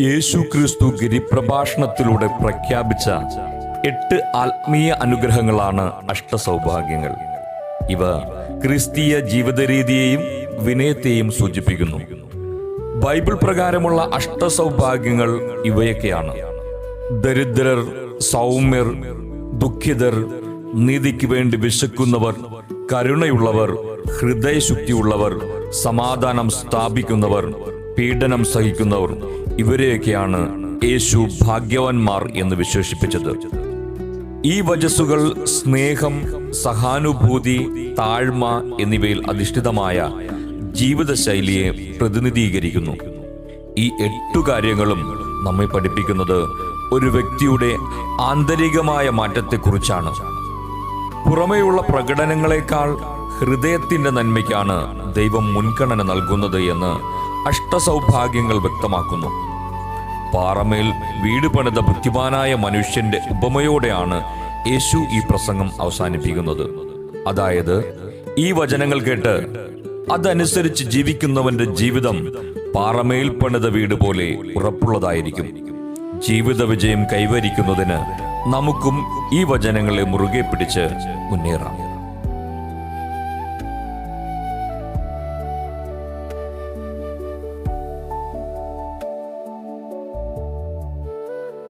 യേശു ക്രിസ്തു ഗിരിപ്രഭാഷണത്തിലൂടെ പ്രഖ്യാപിച്ച 8 ആത്മീയ അനുഗ്രഹങ്ങളാണ് അഷ്ടസൗഭാഗ്യങ്ങൾ. ഇവ ക്രിസ്തീയ ജീവിതരീതിയെയും വിനയത്തെയും സൂചിപ്പിക്കുന്നു. ബൈബിൾ പ്രകാരമുള്ള അഷ്ടസൗഭാഗ്യങ്ങൾ ഇവയൊക്കെയാണ്: ദരിദ്രർ, സൗമ്യർ, ദുഃഖിതർ, നീതിക്ക് വേണ്ടി വിശക്കുന്നവർ, കരുണയുള്ളവർ, ഹൃദയശുദ്ധിയുള്ളവർ, സമാധാനം സ്ഥാപിക്കുന്നവർ, പീഡനം സഹിക്കുന്നവർ. ഇവരെയൊക്കെയാണ് യേശു ഭാഗ്യവാന്മാർ എന്ന് വിശേഷിപ്പിച്ചത്. ഈ വചസ്സുകൾ സ്നേഹം, സഹാനുഭൂതി, താഴ്മ എന്നിവയിൽ അധിഷ്ഠിതമായ ജീവിതശൈലിയെ പ്രതിനിധീകരിക്കുന്നു. ഈ 8 കാര്യങ്ങളും നമ്മെ പഠിപ്പിക്കുന്നത് ഒരു വ്യക്തിയുടെ ആന്തരികമായ മാറ്റത്തെക്കുറിച്ചാണ്. പുറമേയുള്ള പ്രകടനങ്ങളെക്കാൾ ഹൃദയത്തിന്റെ നന്മയ്ക്കാണ് ദൈവം മുൻഗണന നൽകുന്നത് എന്ന് അഷ്ടസൗഭാഗ്യങ്ങൾ വ്യക്തമാക്കുന്നു. പാറമേൽ വീട് പണിത ബുദ്ധിമാനായ മനുഷ്യന്റെ ഉപമയോടെയാണ് യേശു ഈ പ്രസംഗം അവസാനിപ്പിക്കുന്നത്. അതായത്, ഈ വചനങ്ങൾ കേട്ട് അതനുസരിച്ച് ജീവിക്കുന്നവന്റെ ജീവിതം പാറമേൽ പണിത വീട് പോലെ ഉറപ്പുള്ളതായിരിക്കും. ജീവിത വിജയം കൈവരിക്കുന്നതിന് നമുക്കും ഈ വചനങ്ങളെ മുറുകെ പിടിച്ച് മുന്നേറാം.